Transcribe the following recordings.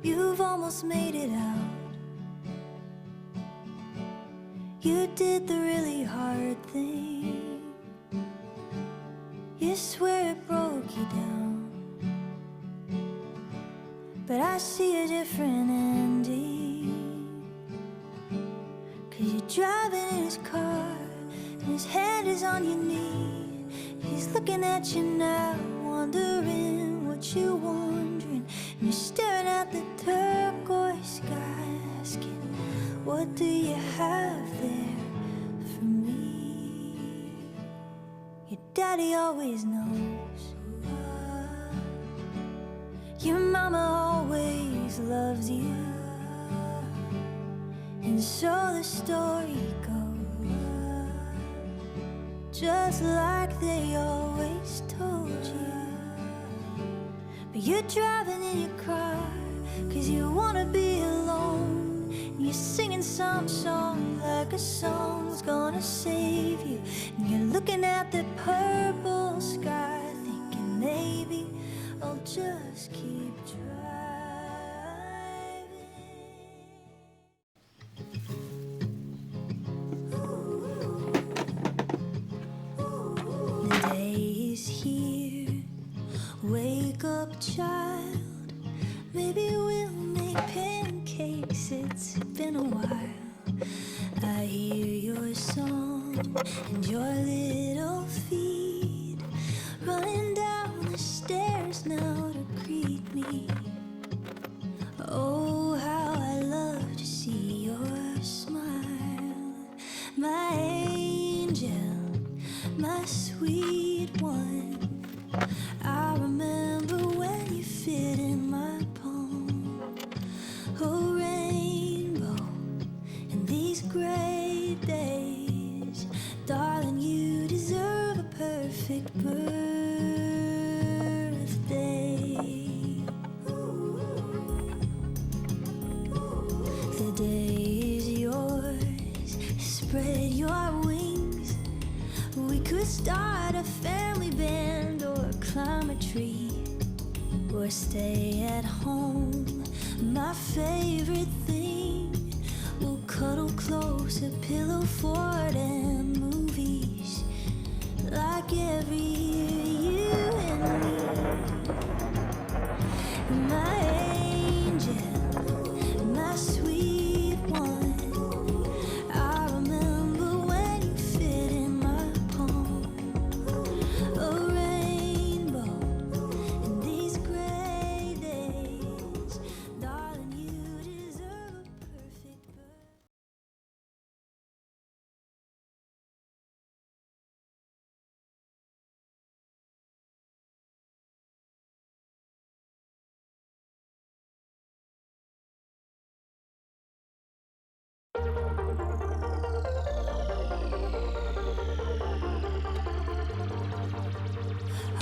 You've almost made it out. You did the really hard thing. You swear it broke you down, but I see a different ending. 'Cause you're driving in his car and his hand is on your knee. He's looking at you now, wondering what you're wondering. And you're staring at the turquoise sky, asking, what do you have there for me? Your daddy always knows. Your mama always loves you. And so the story goes, just like they always told you. But you're driving in your car 'cause you wanna be alone. And you're singing some song like a song's gonna save you. And you're looking at the purple sky, thinking maybe I'll just keep driving. The day is here. Wake up, child. Maybe we'll make pancakes. It's been a while. I hear your song and your little feet running down the stairs now to greet me. Oh, how I love to see your smile, my angel, my sweet one. I remember when you fit in my palm. Oh, rainbow in these gray days, darling, you deserve a perfect birthday. The day is yours, spread your wings. We could start a family band or climb a tree, or stay at home, my favorite thing. We'll cuddle close, a pillow fort and movies, like every year, you and me. My angel, my sweet one. I remember when you fit in my palm. A rainbow in these gray days, darling, you deserve a perfect birthday.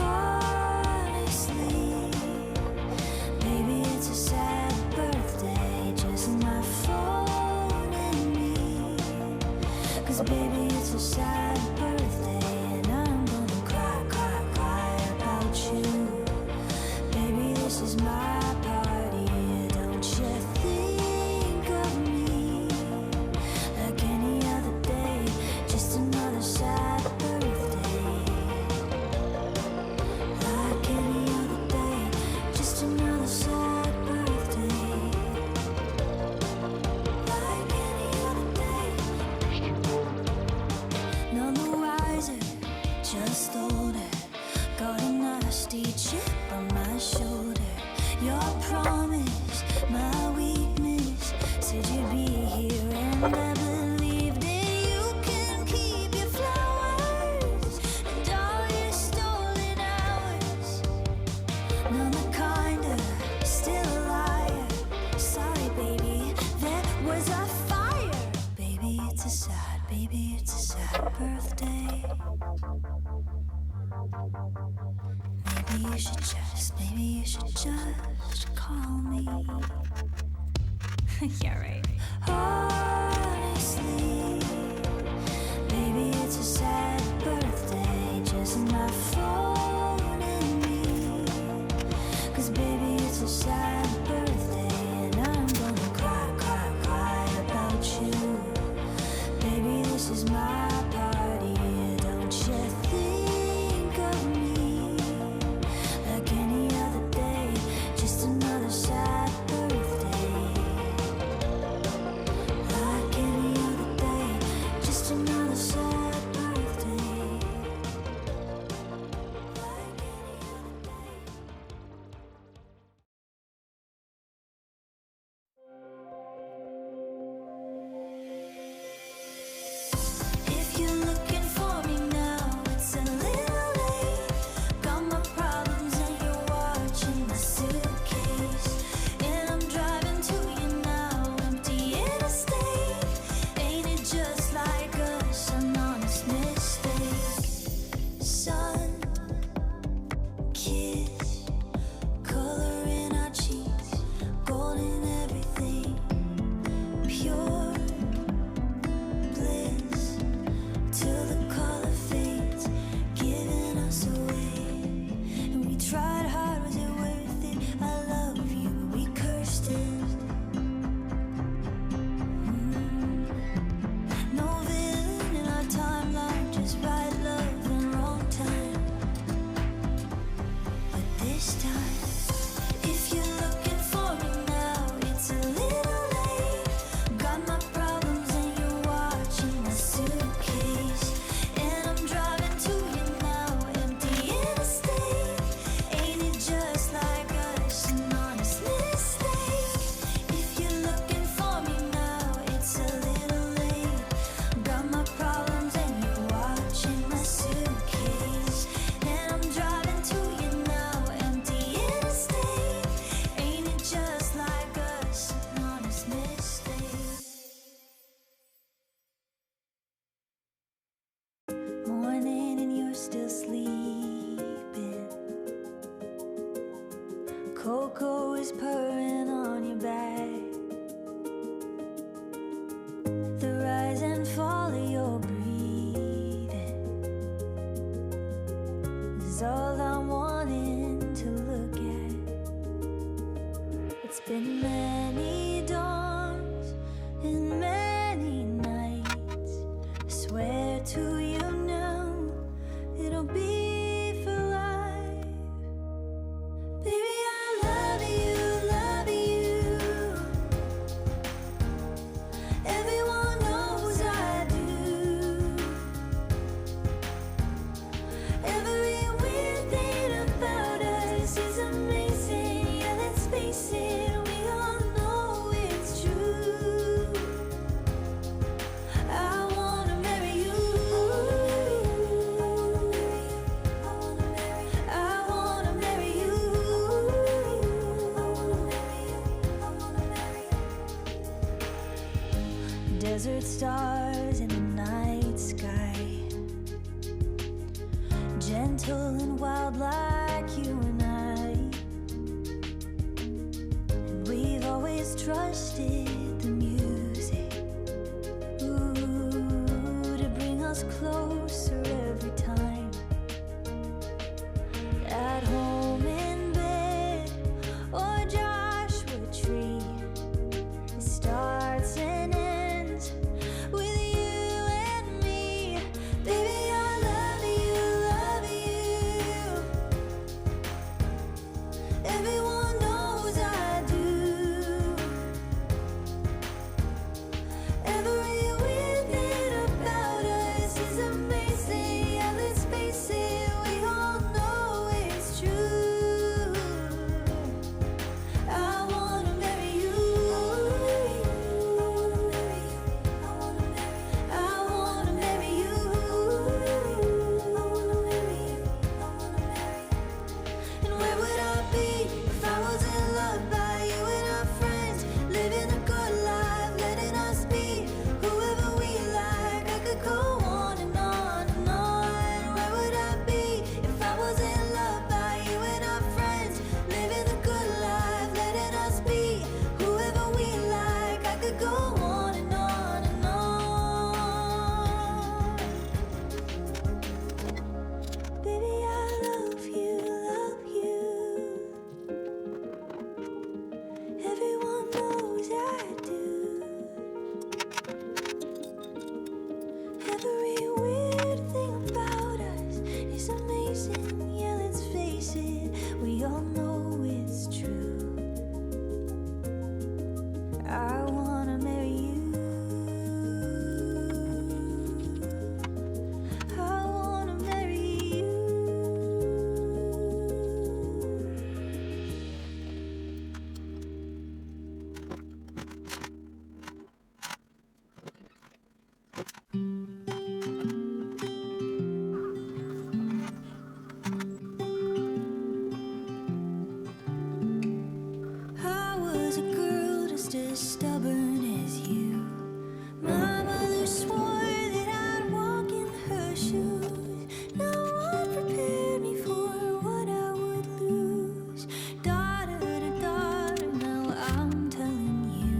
Honestly, maybe it's a sad birthday, just my phone and me. 'Cause baby, it's a sad birthday, and I'm gonna cry, cry, cry about you. Baby, this is my party, don't you think of me like any other day, just another sad birthday. Like any other day, just another sad birthday. Like any other day. None the wiser, just older. Got a nasty chip on my shoulder. Your promise, my weakness. Said you'd be here and I believed it. You can keep your flowers and all your stolen hours. None the kinder, still a liar. Sorry, baby, there was a fire. Baby, it's a sad birthday. Maybe you should just call me. Yeah, right. Honestly, maybe it's a sad birthday, just my phone and me. 'Cause baby, it's a sad birthday, Been many dawns and many nights. I swear to you now, it'll be for life. Baby, I love you, love you. Everyone knows I do. Every weird thing about us is amazing. Yeah, let's face it, we all know it's true. I wanna marry you. I wanna marry you. Desert stars in the night sky, gentle and wild like you and I. And we've always trusted the music, ooh, to bring us closer every time. At home in bed or Joshua Tree, it starts and ends with you and me. Baby, I love you, love you. Everyone knows I do. Every weird thing about us is amazing. Yeah, let's face it, we all know it's true. I wanna marry you. I wanna marry you. And where would I be if I wasn't loved by you and our friends? Living a good life, letting us be whoever we like. I could go on and on and on. Where would I be if I wasn't loved by you and our friends? Living a good life, letting us be whoever we like. I could go on and on and on. Baby, I love you, love you. Everyone knows I do. Every weird thing about us is amazing. Yeah, let's face it, we all know it's true. I wanna marry you. I wanna marry you. I was a girl just as stubborn as you. My mother swore that I'd walk in her shoes. No one prepared me for what I would lose. Daughter to daughter, now I'm telling you.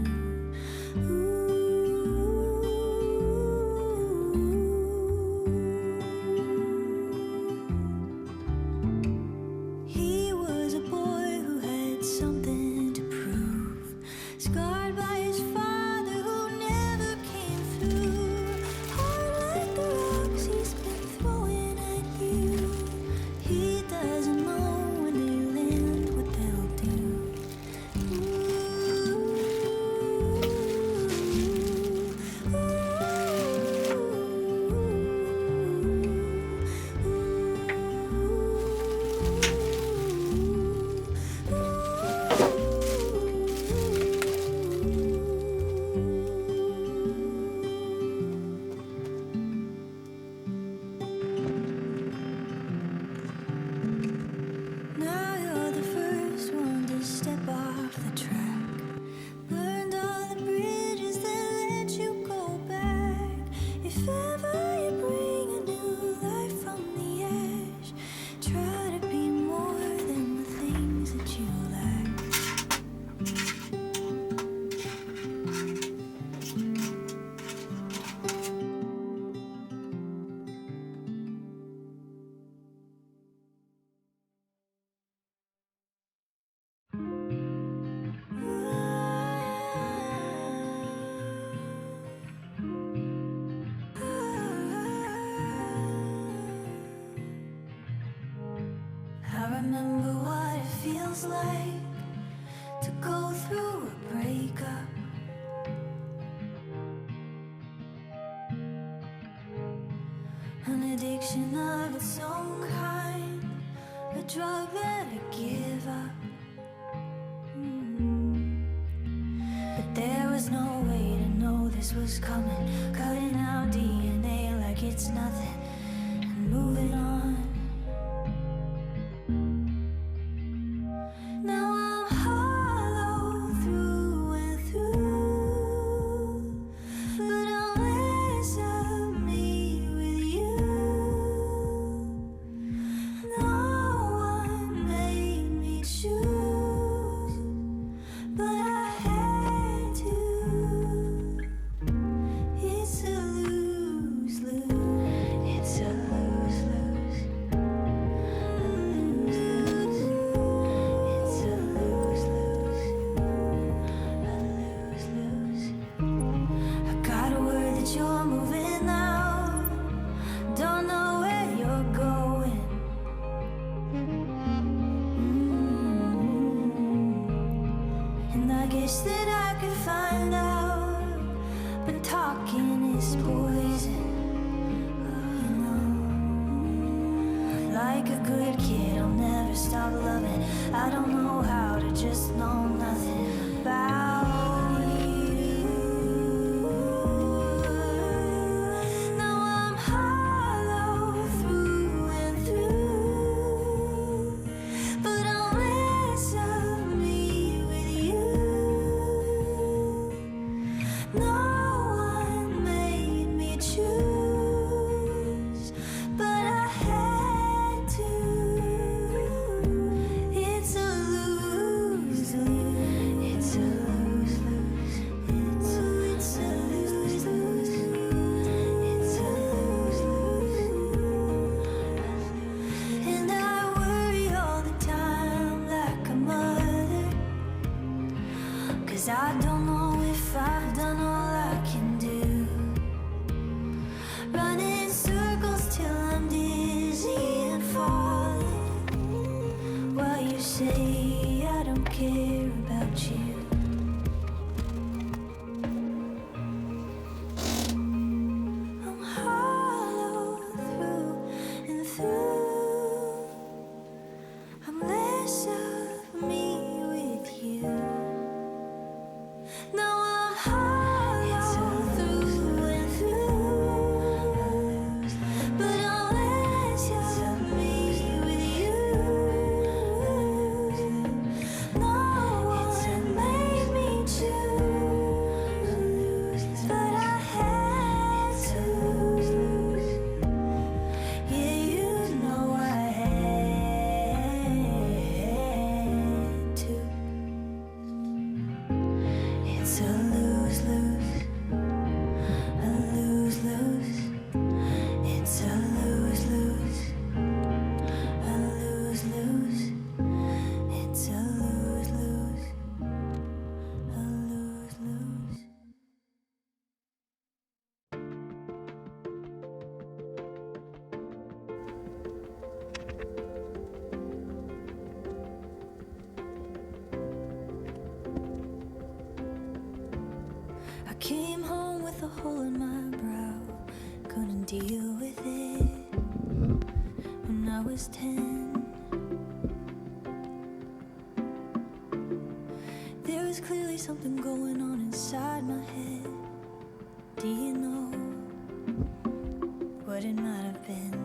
He was a boy who had something to prove, scarred by his father who never came through. Hard like the rocks he's been throwing at you. He doesn't know when they land what they'll do. like to go through a breakup. An addiction of its own kind, a drug that I give up. But there was no way to know this was coming. Cutting out DNA like it's nothing and moving on. Now I'm hollow through and through, but I'm less of me with you. No one made me choose, but I had to. It's a lose-lose. It's a lose-lose. A lose-lose. It's a lose-lose. A lose-lose. I got a word that you're moving out. Don't know where you're going. And I guess that I could find out, but talking is poison. You know, like a good kid, I'll never stop loving. I don't know how to just know nothing about you. Now I'm hollow through and through, but I'm less of me with you. No one made me choose, but I had to. It's a lose-lose. It's a lose-lose. It's a lose-lose. It's a lose-lose. And I worry all the time like a mother, 'cause I don't know if I've done all I can do. Running circles till I'm dizzy and falling, while you say I don't care about you. I'm hollow through and through. I'm less of me with you. Now I'm hollow through and through, but I'm less of me with you. No one made me choose, but I had to. Yeah, you know I had to. It's a lose-lose. A lose-lose. It's a lose-lose. A lose-lose. It's a lose-lose. A lose-lose. I came home with a hole in my brow, couldn't deal with it when I was 10. There was clearly something going on inside my head. Do you know what it might have been?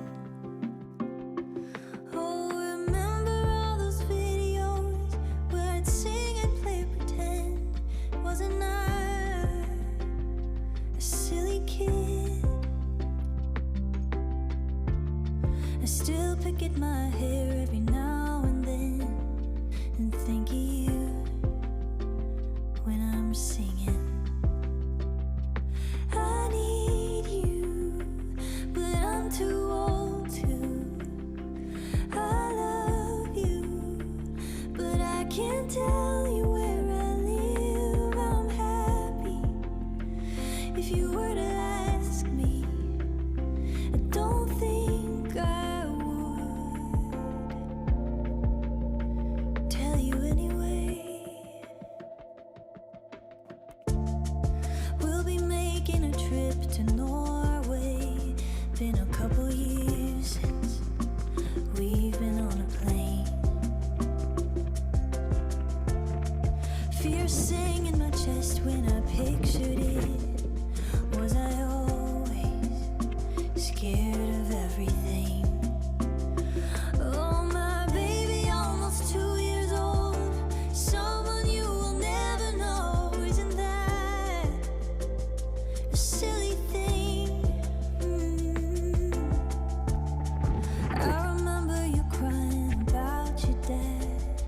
Oh, remember all those videos where I'd sing and play pretend? Wasn't I a silly kid? I still pick at my hair every now and then and think of you when I'm singing. I need you, but I'm too old to. I love you, but I can't tell you where I live. I'm happy if you were to ask me. I don't think I would tell you trip to Norway. Been a couple years since we've been on a plane. Fear sang in my chest when I pictured it. Was I always scared of everything? Oh, my baby, almost 2 years old. Someone you will never know. Isn't that a silly thing? I remember you crying about your dad,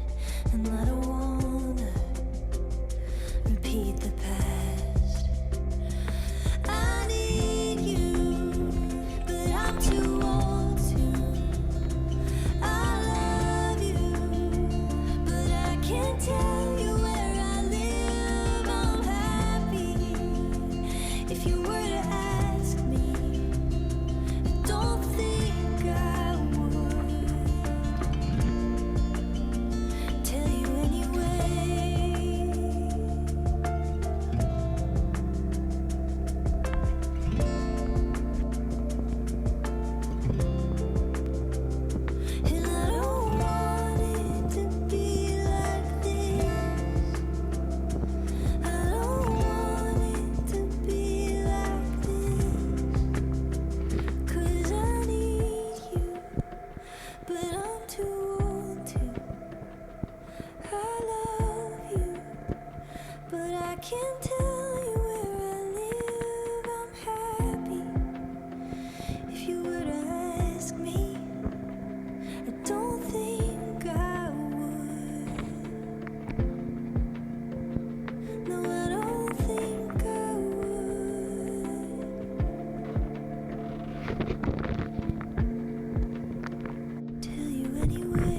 and I don't wanna repeat the past. I need you, but I'm too old to. I love you, but I can't tell you where I live. I'm happy if you were to ask me. I don't think I would tell you anyway. And I don't want it to be like this. I don't want it to be like this. 'Cause I need you, but I'm too old to. I love you, but I can't tell you where I live. I'm happy if you were to ask me. I don't think I would. No, I don't think I would tell you anyway.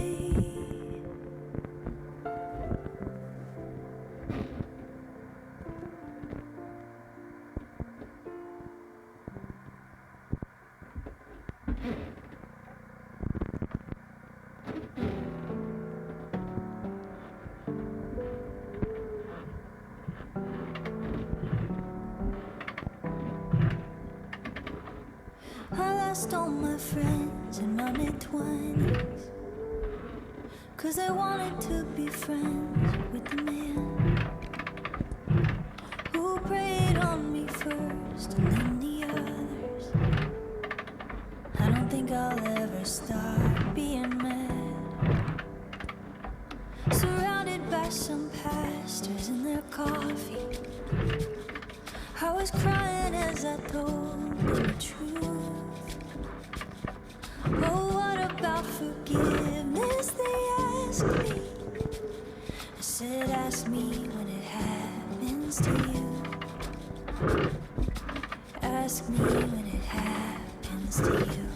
I lost all my friends in my mid-20s, 'cause I wanted to be friends with the man who preyed on me first and then the others. I don't think I'll ever stop being mad, surrounded by some pastors and their coffee. I was crying as I told them the truth. Oh, what about forgiveness, they asked me. I said, ask me when it happens to you. Ask me when it happens to you.